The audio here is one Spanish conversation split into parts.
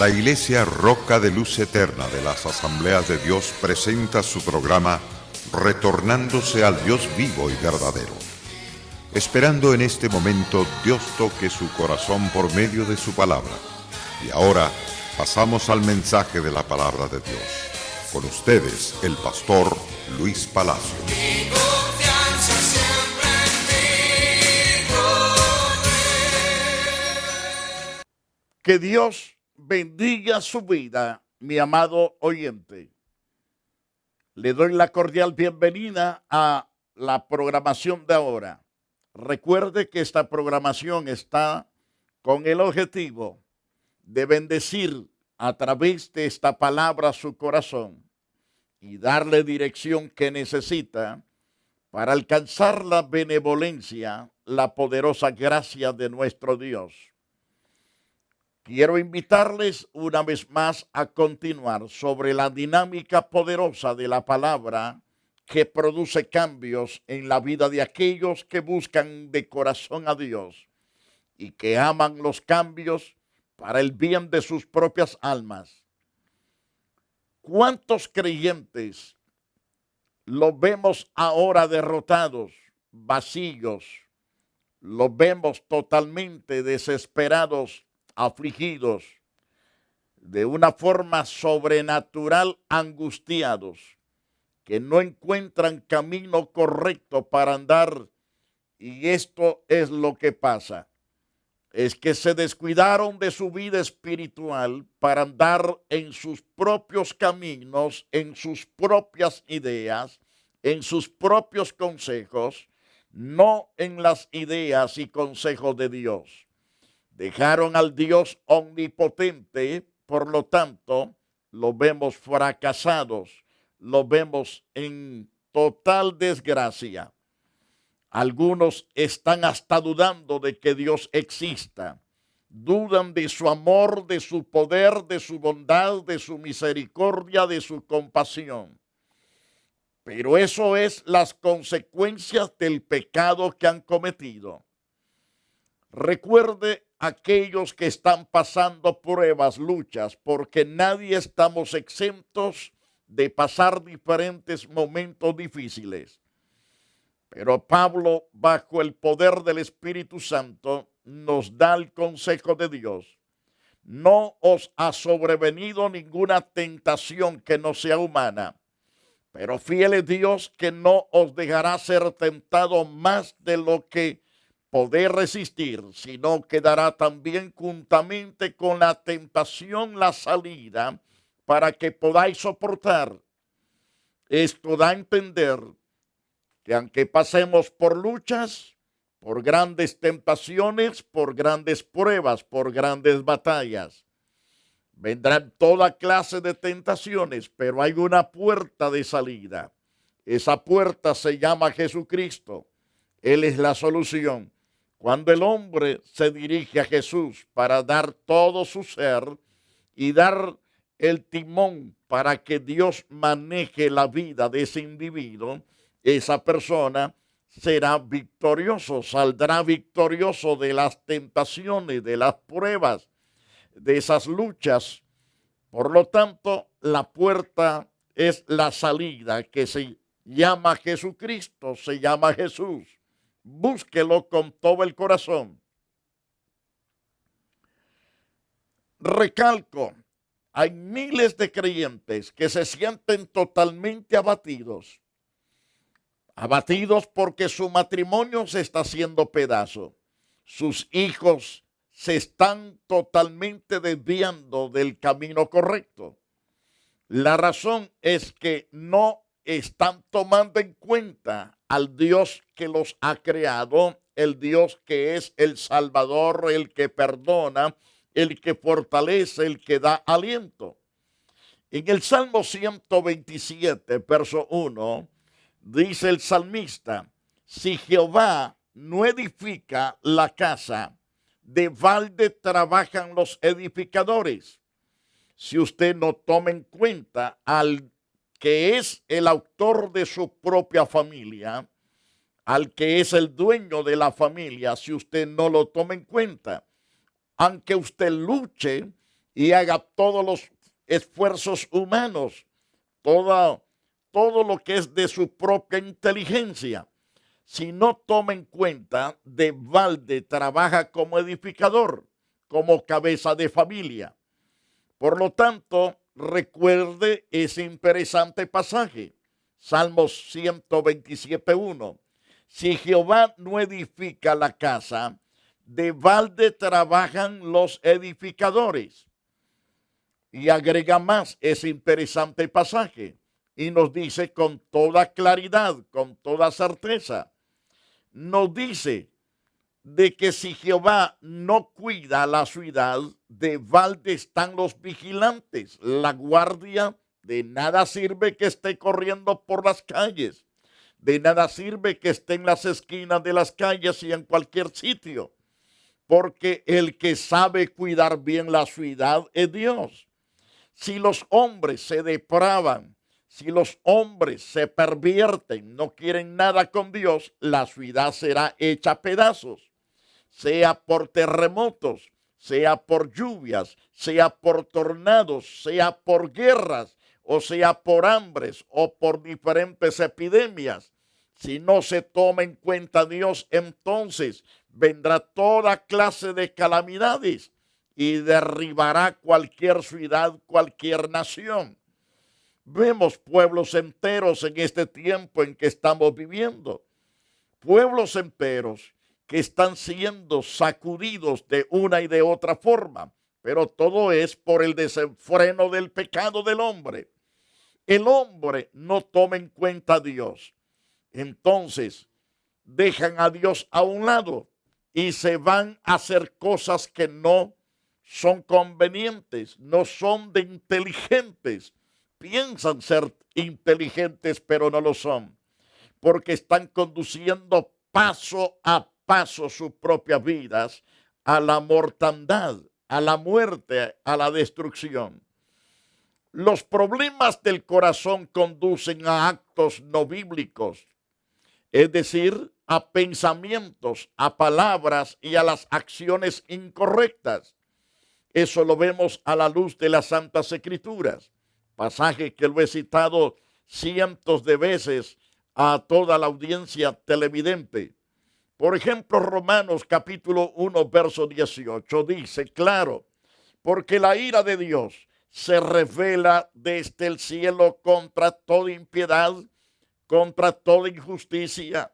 La Iglesia Roca de Luz Eterna de las Asambleas de Dios presenta su programa Retornándose al Dios vivo y verdadero. Esperando en este momento Dios toque su corazón por medio de su palabra. Y ahora pasamos al mensaje de la palabra de Dios. Con ustedes, el pastor Luis Palacio. Mi confianza siempre en ti, Que Dios bendiga su vida, mi amado oyente. Le doy la cordial bienvenida a la programación de ahora. Recuerde que esta programación está con el objetivo de bendecir a través de esta palabra su corazón y darle dirección que necesita para alcanzar la benevolencia, la poderosa gracia de nuestro Dios. Quiero invitarles una vez más a continuar sobre la dinámica poderosa de la palabra que produce cambios en la vida de aquellos que buscan de corazón a Dios y que aman los cambios para el bien de sus propias almas. ¿Cuántos creyentes los vemos ahora derrotados, vacíos? Los vemos totalmente desesperados, afligidos, de una forma sobrenatural angustiados, que no encuentran camino correcto para andar. Y esto es lo que pasa. Es que se descuidaron de su vida espiritual para andar en sus propios caminos, en sus propias ideas, en sus propios consejos, no en las ideas y consejos de Dios. Dejaron al Dios omnipotente, por lo tanto, los vemos fracasados, los vemos en total desgracia. Algunos están hasta dudando de que Dios exista. Dudan de su amor, de su poder, de su bondad, de su misericordia, de su compasión. Pero eso es las consecuencias del pecado que han cometido. Recuerde aquellos que están pasando pruebas, luchas, porque nadie estamos exentos de pasar diferentes momentos difíciles. Pero Pablo, bajo el poder del Espíritu Santo, nos da el consejo de Dios. No os ha sobrevenido ninguna tentación que no sea humana, pero fiel es Dios que no os dejará ser tentado más de lo que podéis resistir, sino que dará también juntamente con la tentación la salida para que podáis soportar. Esto da a entender que aunque pasemos por luchas, por grandes tentaciones, por grandes pruebas, por grandes batallas, vendrán toda clase de tentaciones, pero hay una puerta de salida. Esa puerta se llama Jesucristo. Él es la solución. Cuando el hombre se dirige a Jesús para dar todo su ser y dar el timón para que Dios maneje la vida de ese individuo, esa persona será victorioso, saldrá victorioso de las tentaciones, de las pruebas, de esas luchas. Por lo tanto, la puerta es la salida, que se llama Jesucristo, se llama Jesús. Búsquelo con todo el corazón. Recalco, hay miles de creyentes que se sienten totalmente abatidos. Abatidos porque su matrimonio se está haciendo pedazo. Sus hijos se están totalmente desviando del camino correcto. La razón es que no están tomando en cuenta al Dios que los ha creado, el Dios que es el Salvador, el que perdona, el que fortalece, el que da aliento. En el Salmo 127, verso 1, dice el salmista: si Jehová no edifica la casa, de balde trabajan los edificadores. Si usted no toma en cuenta al que es el autor de su propia familia, al que es el dueño de la familia, si usted no lo toma en cuenta, aunque usted luche, y haga todos los esfuerzos humanos, todo lo que es de su propia inteligencia. Si no toma en cuenta, de balde trabaja como edificador, como cabeza de familia. Por lo tanto, recuerde ese interesante pasaje, Salmos 127:1. Si Jehová no edifica la casa, de balde trabajan los edificadores. Y agrega más ese interesante pasaje y nos dice con toda claridad, con toda certeza, nos dice de que si Jehová no cuida la ciudad, de balde están los vigilantes. La guardia de nada sirve que esté corriendo por las calles. De nada sirve que esté en las esquinas de las calles y en cualquier sitio. Porque el que sabe cuidar bien la ciudad es Dios. Si los hombres se depravan, si los hombres se pervierten, no quieren nada con Dios, la ciudad será hecha a pedazos. Sea por terremotos, sea por lluvias, sea por tornados, sea por guerras, o sea por hambres o por diferentes epidemias. Si no se toma en cuenta Dios, entonces vendrá toda clase de calamidades y derribará cualquier ciudad, cualquier nación. Vemos pueblos enteros en este tiempo en que estamos viviendo. Pueblos enteros que están siendo sacudidos de una y de otra forma, pero todo es por el desenfreno del pecado del hombre. El hombre no toma en cuenta a Dios. Entonces, dejan a Dios a un lado y se van a hacer cosas que no son convenientes, no son de inteligentes. Piensan ser inteligentes, pero no lo son, porque están conduciendo paso a paso sus propias vidas a la mortandad, a la muerte, a la destrucción. Los problemas del corazón conducen a actos no bíblicos, es decir, a pensamientos, a palabras y a las acciones incorrectas. Eso lo vemos a la luz de las Santas Escrituras, pasaje que lo he citado cientos de veces a toda la audiencia televidente. Por ejemplo, Romanos capítulo 1, verso 18 dice, claro, porque la ira de Dios se revela desde el cielo contra toda impiedad, contra toda injusticia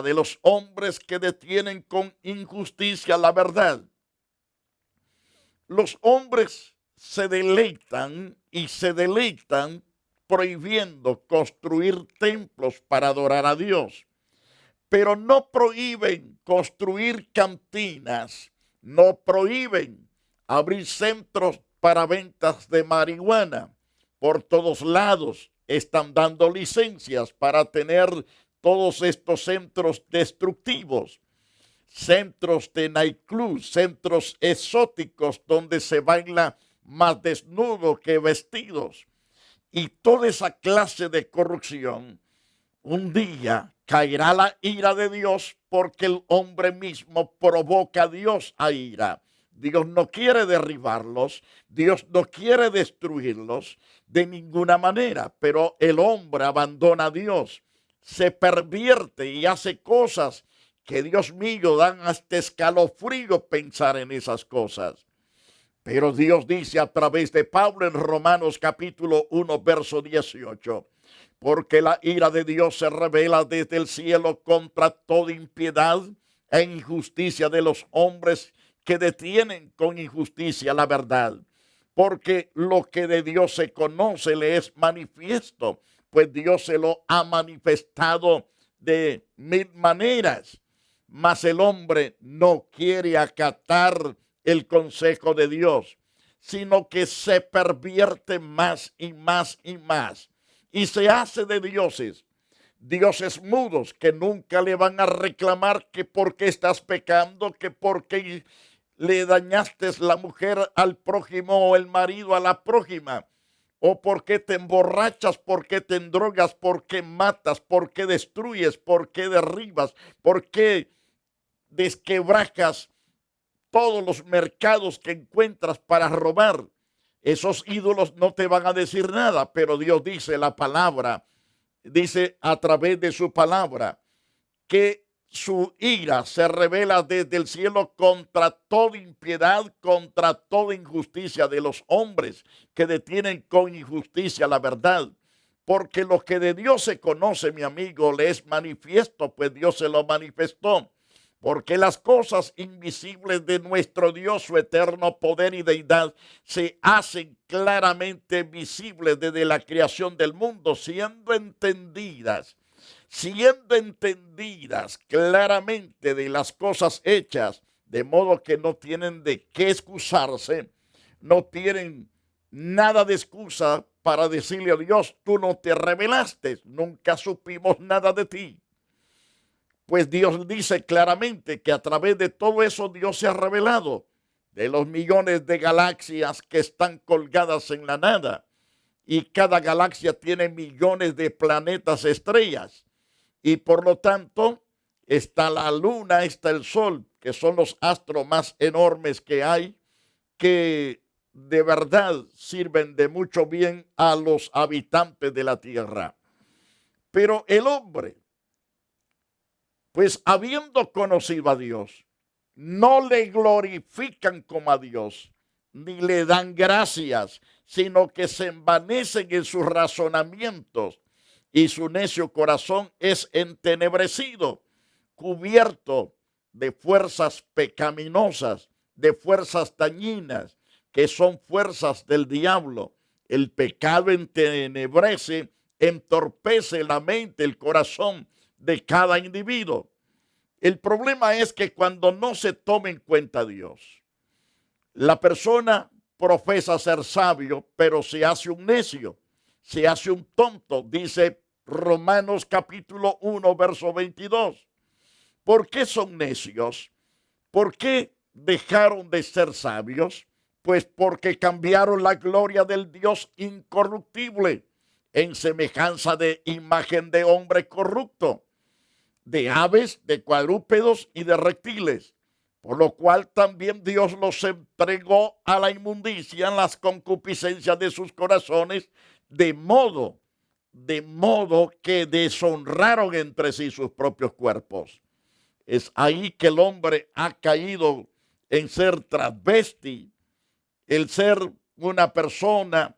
de los hombres que detienen con injusticia la verdad. Los hombres se deleitan prohibiendo construir templos para adorar a Dios, pero no prohíben construir cantinas, no prohíben abrir centros para ventas de marihuana. Por todos lados están dando licencias para tener todos estos centros destructivos, centros de nightclub, centros exóticos donde se baila más desnudo que vestidos. Y toda esa clase de corrupción, un día caerá la ira de Dios porque el hombre mismo provoca a Dios a ira. Dios no quiere derribarlos, Dios no quiere destruirlos de ninguna manera, pero el hombre abandona a Dios, se pervierte y hace cosas que, Dios mío, dan hasta escalofrío pensar en esas cosas. Pero Dios dice a través de Pablo en Romanos capítulo 1, verso 18, porque la ira de Dios se revela desde el cielo contra toda impiedad e injusticia de los hombres que detienen con injusticia la verdad. Porque lo que de Dios se conoce le es manifiesto, pues Dios se lo ha manifestado de mil maneras. Mas el hombre no quiere acatar el consejo de Dios, sino que se pervierte más y más y más, y se hace de dioses mudos que nunca le van a reclamar que por qué estás pecando, que por qué le dañaste la mujer al prójimo o el marido a la prójima, o por qué te emborrachas, por qué te endrogas, por qué matas, por qué destruyes, por qué derribas, por qué desquebrajas todos los mercados que encuentras para robar. Esos ídolos no te van a decir nada, pero Dios dice la palabra, dice a través de su palabra, que su ira se revela desde el cielo contra toda impiedad, contra toda injusticia de los hombres que detienen con injusticia la verdad. Porque lo que de Dios se conoce, mi amigo, le es manifiesto, pues Dios se lo manifestó. Porque las cosas invisibles de nuestro Dios, su eterno poder y deidad, se hacen claramente visibles desde la creación del mundo, siendo entendidas claramente de las cosas hechas, de modo que no tienen de qué excusarse, no tienen nada de excusa para decirle a Dios, tú no te revelaste, nunca supimos nada de ti. Pues Dios dice claramente que a través de todo eso Dios se ha revelado, de los millones de galaxias que están colgadas en la nada, y cada galaxia tiene millones de planetas, estrellas, y por lo tanto está la luna, está el sol, que son los astros más enormes que hay, que de verdad sirven de mucho bien a los habitantes de la tierra. Pero el hombre, pues habiendo conocido a Dios, no le glorifican como a Dios, ni le dan gracias, sino que se envanecen en sus razonamientos, y su necio corazón es entenebrecido, cubierto de fuerzas pecaminosas, de fuerzas dañinas, que son fuerzas del diablo. El pecado entenebrece, entorpece la mente, el corazón de cada individuo. El problema es que cuando no se toma en cuenta a Dios, la persona profesa ser sabio, pero se hace un necio, se hace un tonto, dice Romanos capítulo 1, verso 22. ¿Por qué son necios? ¿Por qué dejaron de ser sabios? Pues porque cambiaron la gloria del Dios incorruptible en semejanza de imagen de hombre corrupto, de aves, de cuadrúpedos y de reptiles, por lo cual también Dios los entregó a la inmundicia en las concupiscencias de sus corazones, de modo que deshonraron entre sí sus propios cuerpos. Es ahí que el hombre ha caído en ser travesti, el ser una persona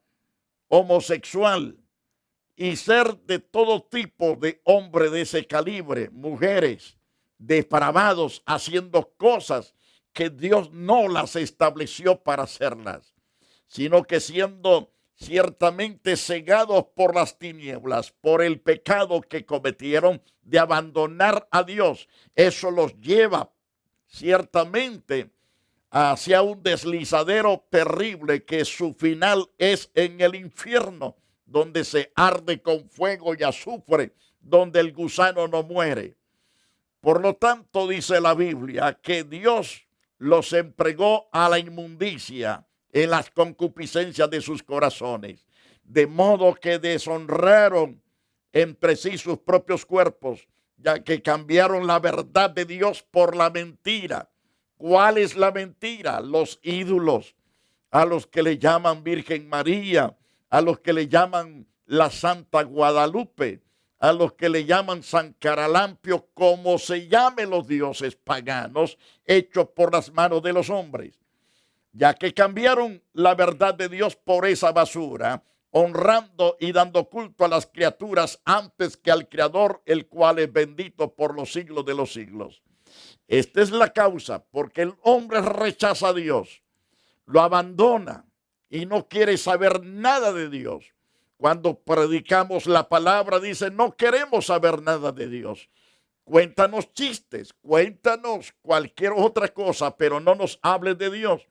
homosexual y ser de todo tipo de hombre de ese calibre, mujeres depravados haciendo cosas que Dios no las estableció para hacerlas, sino que siendo ciertamente cegados por las tinieblas, por el pecado que cometieron de abandonar a Dios, eso los lleva ciertamente hacia un deslizadero terrible que su final es en el infierno, donde se arde con fuego y azufre, donde el gusano no muere. Por lo tanto, dice la Biblia que Dios los entregó a la inmundicia en las concupiscencias de sus corazones, de modo que deshonraron entre sí sus propios cuerpos, ya que cambiaron la verdad de Dios por la mentira. ¿Cuál es la mentira? Los ídolos, a los que le llaman Virgen María, a los que le llaman la Santa Guadalupe, a los que le llaman San Caralampio, como se llamen los dioses paganos hechos por las manos de los hombres, ya que cambiaron la verdad de Dios por esa basura, honrando y dando culto a las criaturas antes que al Creador, el cual es bendito por los siglos de los siglos. Esta es la causa, porque el hombre rechaza a Dios, lo abandona y no quiere saber nada de Dios. Cuando predicamos la palabra, dice, no queremos saber nada de Dios. Cuéntanos chistes, cuéntanos cualquier otra cosa, pero no nos hable de Dios.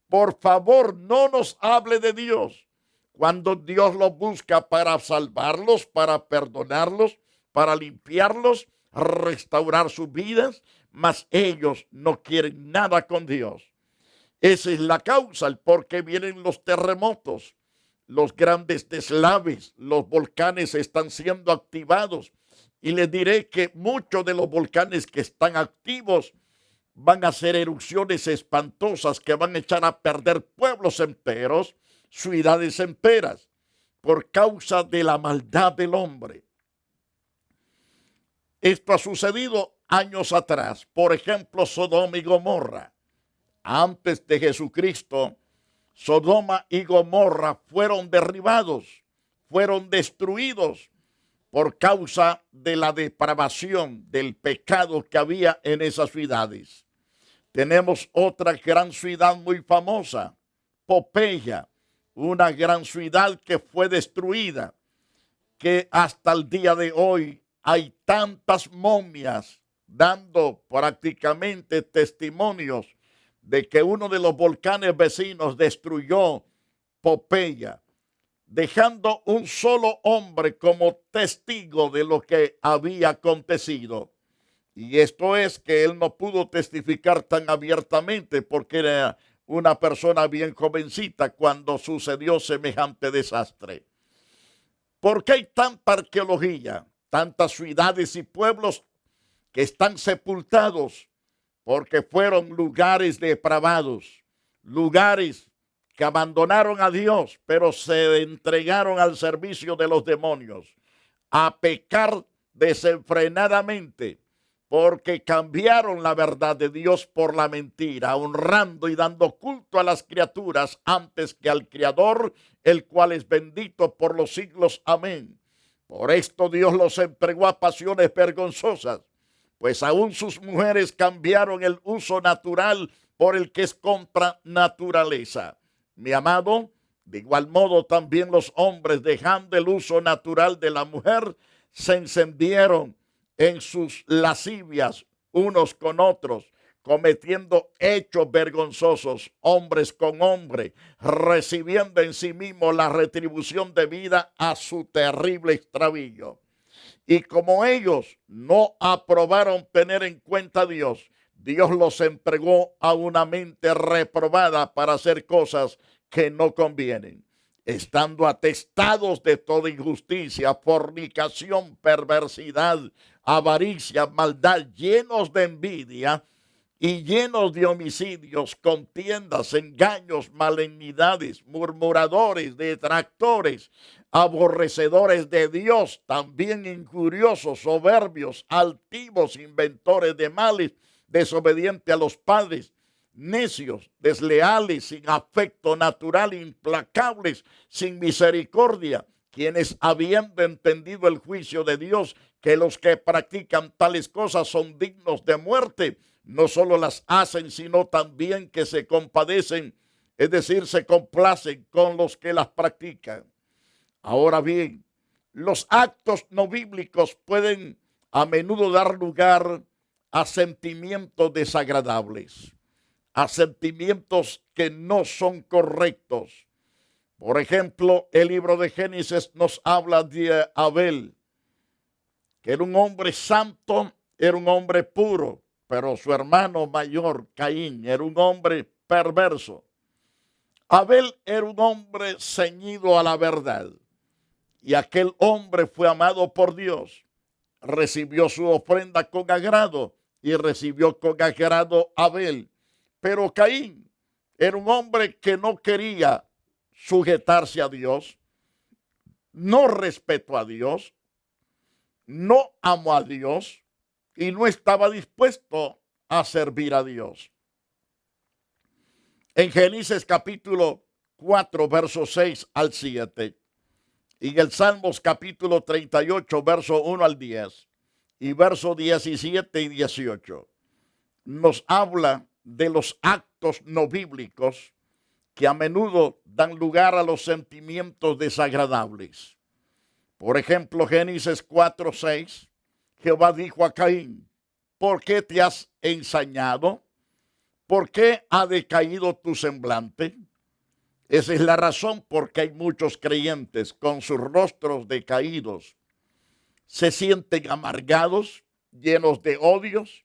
Por favor, no nos hable de Dios. Cuando Dios los busca para salvarlos, para perdonarlos, para limpiarlos, restaurar sus vidas, mas ellos no quieren nada con Dios. Esa es la causa, el por qué vienen los terremotos, los grandes deslaves, los volcanes están siendo activados. Y les diré que muchos de los volcanes que están activos van a hacer erupciones espantosas que van a echar a perder pueblos enteros, ciudades enteras, por causa de la maldad del hombre. Esto ha sucedido años atrás. Por ejemplo, Sodoma y Gomorra. Antes de Jesucristo, Sodoma y Gomorra fueron derribados, fueron destruidos por causa de la depravación, del pecado que había en esas ciudades. Tenemos otra gran ciudad muy famosa, Pompeya, una gran ciudad que fue destruida, que hasta el día de hoy hay tantas momias dando prácticamente testimonios de que uno de los volcanes vecinos destruyó Pompeya, dejando un solo hombre como testigo de lo que había acontecido. Y esto es que él no pudo testificar tan abiertamente porque era una persona bien jovencita cuando sucedió semejante desastre. ¿Por qué hay tanta arqueología? Tantas ciudades y pueblos que están sepultados porque fueron lugares depravados, lugares que abandonaron a Dios, pero se entregaron al servicio de los demonios, a pecar desenfrenadamente, porque cambiaron la verdad de Dios por la mentira, honrando y dando culto a las criaturas antes que al Creador, el cual es bendito por los siglos. Amén. Por esto Dios los entregó a pasiones vergonzosas, pues aún sus mujeres cambiaron el uso natural por el que es contra naturaleza. Mi amado, de igual modo también los hombres, dejando el uso natural de la mujer, se encendieron en sus lascivias unos con otros, cometiendo hechos vergonzosos, hombres con hombres, recibiendo en sí mismo la retribución debida a su terrible extravío. Y como ellos no aprobaron tener en cuenta a Dios, Dios los entregó a una mente reprobada para hacer cosas que no convienen, estando atestados de toda injusticia, fornicación, perversidad, avaricia, maldad, llenos de envidia y llenos de homicidios, contiendas, engaños, malignidades, murmuradores, detractores, aborrecedores de Dios, también injuriosos, soberbios, altivos, inventores de males, desobedientes a los padres, necios, desleales, sin afecto natural, implacables, sin misericordia, quienes habiendo entendido el juicio de Dios, que los que practican tales cosas son dignos de muerte, no solo las hacen, sino también que se compadecen, es decir, se complacen con los que las practican. Ahora bien, los actos no bíblicos pueden a menudo dar lugar a sentimientos desagradables, a sentimientos que no son correctos. Por ejemplo, el libro de Génesis nos habla de Abel, que era un hombre santo, era un hombre puro, pero su hermano mayor, Caín, era un hombre perverso. Abel era un hombre ceñido a la verdad, y aquel hombre fue amado por Dios, recibió su ofrenda con agrado, y recibió con agrado Abel. Pero Caín era un hombre que no quería sujetarse a Dios, no respetó a Dios, no amó a Dios y no estaba dispuesto a servir a Dios. En Génesis capítulo 4, versos 6 al 7, y en el Salmos capítulo 38, verso 1 al 10, y versos 17 y 18, nos habla de los actos no bíblicos que a menudo dan lugar a los sentimientos desagradables. Por ejemplo, Génesis 4:6, Jehová dijo a Caín, ¿por qué te has ensañado? ¿Por qué ha decaído tu semblante? Esa es la razón por qué hay muchos creyentes con sus rostros decaídos. Se sienten amargados, llenos de odios,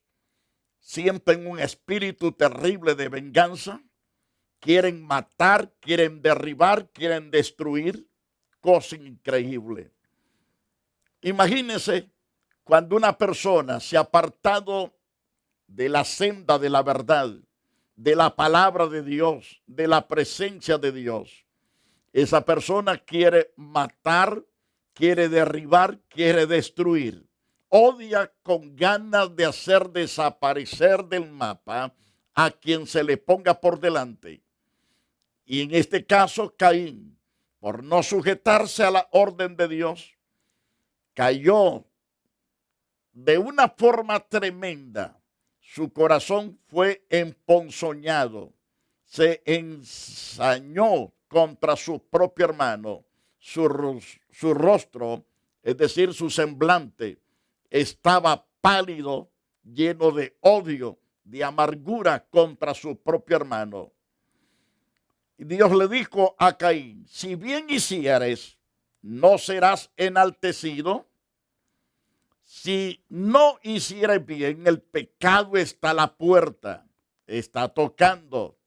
sienten un espíritu terrible de venganza, quieren matar, quieren derribar, quieren destruir, cosa increíble. Imagínense cuando una persona se ha apartado de la senda de la verdad, de la palabra de Dios, de la presencia de Dios. Esa persona quiere matar, quiere derribar, quiere destruir. Odia con ganas de hacer desaparecer del mapa a quien se le ponga por delante. Y en este caso, Caín, por no sujetarse a la orden de Dios, cayó de una forma tremenda. Su corazón fue emponzoñado, se ensañó contra su propio hermano. Su rostro, es decir, su semblante, estaba pálido, lleno de odio, de amargura contra su propio hermano. Y Dios le dijo a Caín: si bien hicieres, no serás enaltecido. Si no hicieres bien, el pecado está a la puerta, está tocando.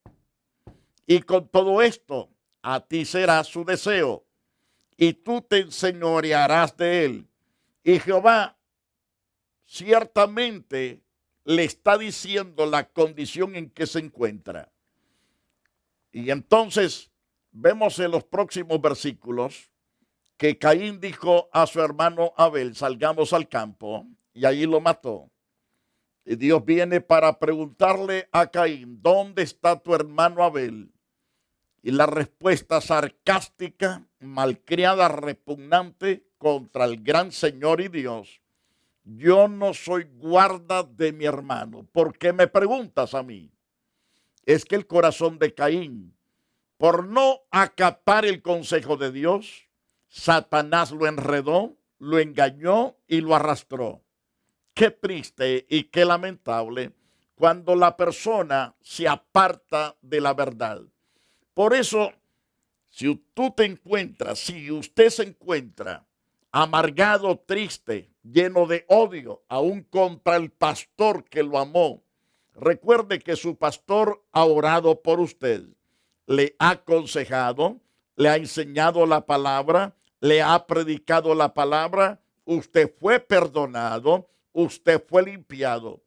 Y con todo esto, a ti será su deseo, y tú te enseñorearás de él. Y Jehová ciertamente le está diciendo la condición en que se encuentra. Y entonces vemos en los próximos versículos que Caín dijo a su hermano Abel: salgamos al campo, y allí lo mató. Y Dios viene para preguntarle a Caín: ¿dónde está tu hermano Abel? Y la respuesta sarcástica, malcriada, repugnante contra el gran Señor y Dios: yo no soy guarda de mi hermano. ¿Por qué me preguntas a mí? Es que el corazón de Caín, por no acatar el consejo de Dios, Satanás lo enredó, lo engañó y lo arrastró. Qué triste y qué lamentable cuando la persona se aparta de la verdad. Por eso, si tú te encuentras, si usted se encuentra amargado, triste, lleno de odio, aún contra el pastor que lo amó, recuerde que su pastor ha orado por usted, le ha aconsejado, le ha enseñado la palabra, le ha predicado la palabra, usted fue perdonado, usted fue limpiado,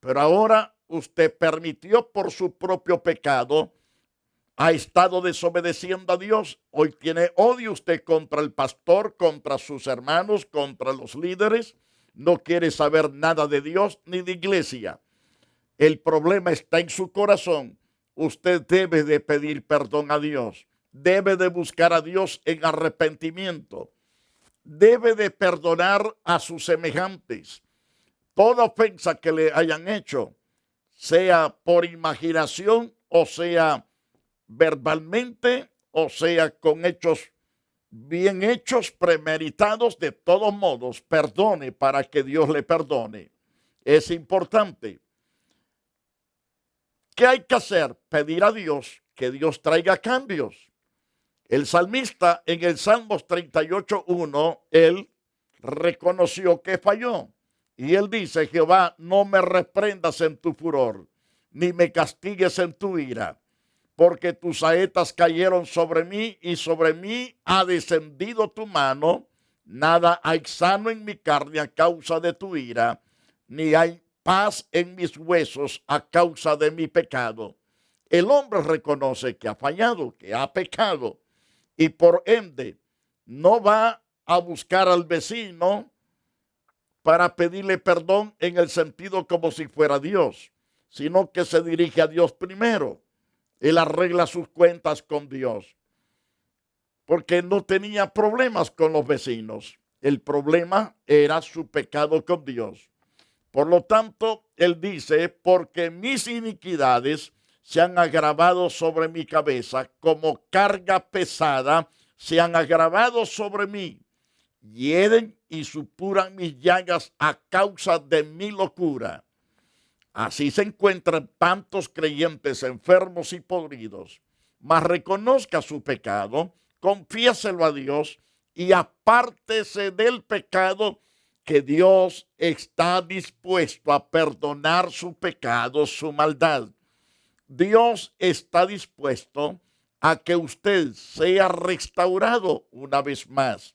pero ahora usted permitió por su propio pecado, ha estado desobedeciendo a Dios. Hoy tiene odio usted contra el pastor, contra sus hermanos, contra los líderes. No quiere saber nada de Dios ni de iglesia. El problema está en su corazón. Usted debe de pedir perdón a Dios. Debe de buscar a Dios en arrepentimiento. Debe de perdonar a sus semejantes. Toda ofensa que le hayan hecho, sea por imaginación o sea verbalmente, o sea con hechos bien hechos, premeditados, de todos modos, perdone para que Dios le perdone. Es importante. ¿Qué hay que hacer? Pedir a Dios que Dios traiga cambios. El salmista en el Salmos 38:1, él reconoció que falló. Y él dice: Jehová, no me reprendas en tu furor, ni me castigues en tu ira, porque tus saetas cayeron sobre mí y sobre mí ha descendido tu mano. Nada hay sano en mi carne a causa de tu ira, ni hay paz en mis huesos a causa de mi pecado. El hombre reconoce que ha fallado, que ha pecado, y por ende no va a buscar al vecino para pedirle perdón en el sentido como si fuera Dios, sino que se dirige a Dios primero. Él arregla sus cuentas con Dios, porque no tenía problemas con los vecinos. El problema era su pecado con Dios. Por lo tanto, él dice: porque mis iniquidades se han agravado sobre mi cabeza, como carga pesada se han agravado sobre mí. Hieren y supuran mis llagas a causa de mi locura. Así se encuentran tantos creyentes enfermos y podridos. Mas reconozca su pecado, confiéselo a Dios y apártese del pecado, que Dios está dispuesto a perdonar su pecado, su maldad. Dios está dispuesto a que usted sea restaurado una vez más,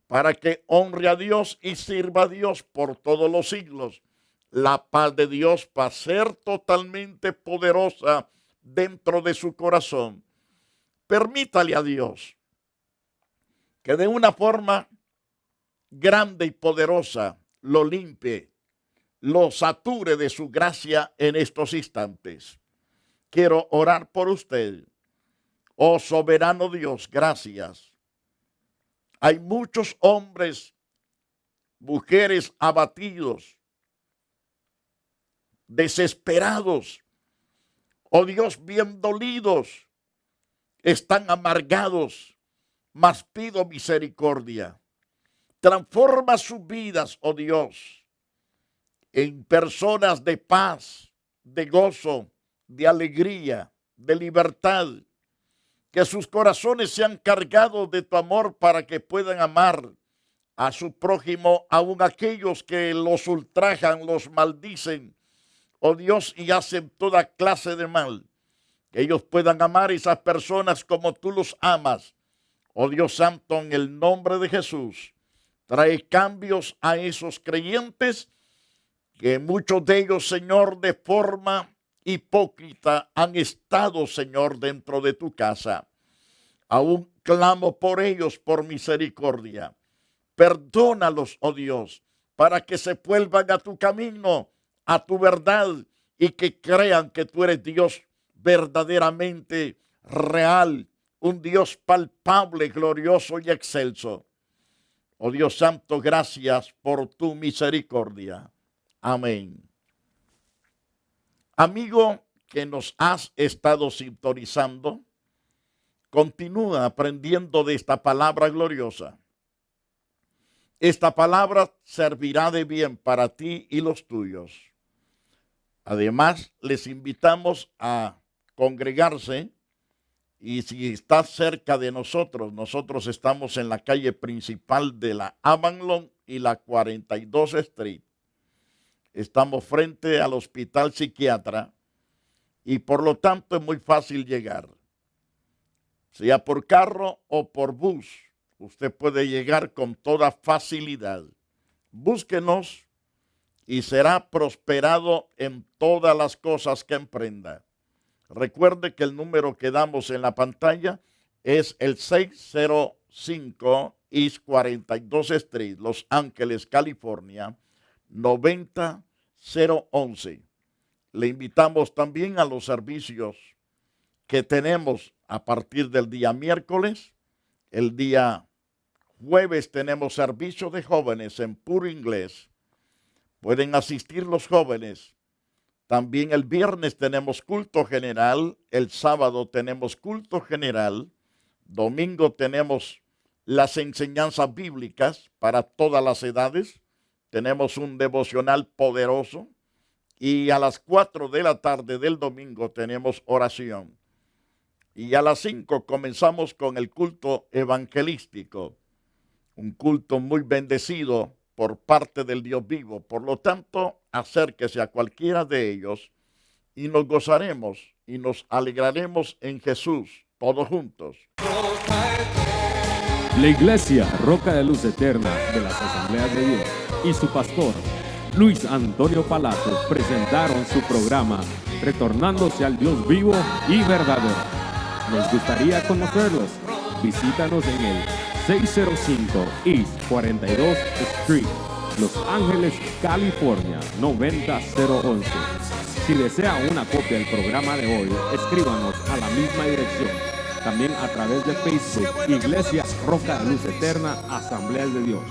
para que honre a Dios y sirva a Dios por todos los siglos. La paz de Dios va a ser totalmente poderosa dentro de su corazón. Permítale a Dios que de una forma grande y poderosa lo limpie, lo sature de su gracia en estos instantes. Quiero orar por usted. Oh soberano Dios, gracias. Hay muchos hombres, mujeres abatidos, desesperados, oh Dios, bien dolidos, están amargados, mas pido misericordia. Transforma sus vidas, oh Dios, en personas de paz, de gozo, de alegría, de libertad. Que sus corazones sean cargados de tu amor para que puedan amar a su prójimo, aun aquellos que los ultrajan, los maldicen, oh Dios, y hacen toda clase de mal. Que ellos puedan amar a esas personas como tú los amas. Oh Dios Santo, en el nombre de Jesús, trae cambios a esos creyentes que muchos de ellos, Señor, de forma hipócrita han estado, Señor, dentro de tu casa. Aún clamo por ellos por misericordia. Perdónalos, oh Dios, para que se vuelvan a tu camino, a tu verdad, y que crean que tú eres Dios verdaderamente real, un Dios palpable, glorioso y excelso. Oh Dios Santo, gracias por tu misericordia. Amén. Amigo que nos has estado sintonizando, continúa aprendiendo de esta palabra gloriosa. Esta palabra servirá de bien para ti y los tuyos. Además, les invitamos a congregarse, y si estás cerca de nosotros, nosotros estamos en la calle principal de la Avalon y la 42 Street. Estamos frente al Hospital Psiquiatra y por lo tanto es muy fácil llegar. Sea por carro o por bus, usted puede llegar con toda facilidad. Búsquenos y será prosperado en todas las cosas que emprenda. Recuerde que el número que damos en la pantalla es el 605 East 42 Street, Los Ángeles, California, 90011. Le invitamos también a los servicios que tenemos a partir del día miércoles. El día jueves tenemos servicio de jóvenes en puro inglés. Pueden asistir los jóvenes. También el viernes tenemos culto general, el sábado tenemos culto general, domingo tenemos las enseñanzas bíblicas para todas las edades, tenemos un devocional poderoso y a las 4 de la tarde del domingo tenemos oración. Y a las 5 comenzamos con el culto evangelístico, un culto muy bendecido por parte del Dios vivo. Por lo tanto, acérquese a cualquiera de ellos y nos gozaremos y nos alegraremos en Jesús, todos juntos. La Iglesia Roca de Luz Eterna de las Asambleas de Dios y su pastor, Luis Antonio Palacios, presentaron su programa Retornándose al Dios vivo y verdadero. Nos gustaría conocerlos. Visítanos en el 605 East 42 Street, Los Ángeles, California, 90011. Si desea una copia del programa de hoy, escríbanos a la misma dirección. También a través de Facebook, Iglesia Roca de Luz Eterna, Asambleas de Dios.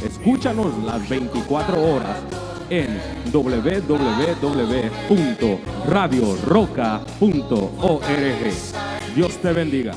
Escúchanos las 24 horas en www.radioroca.org. Dios te bendiga.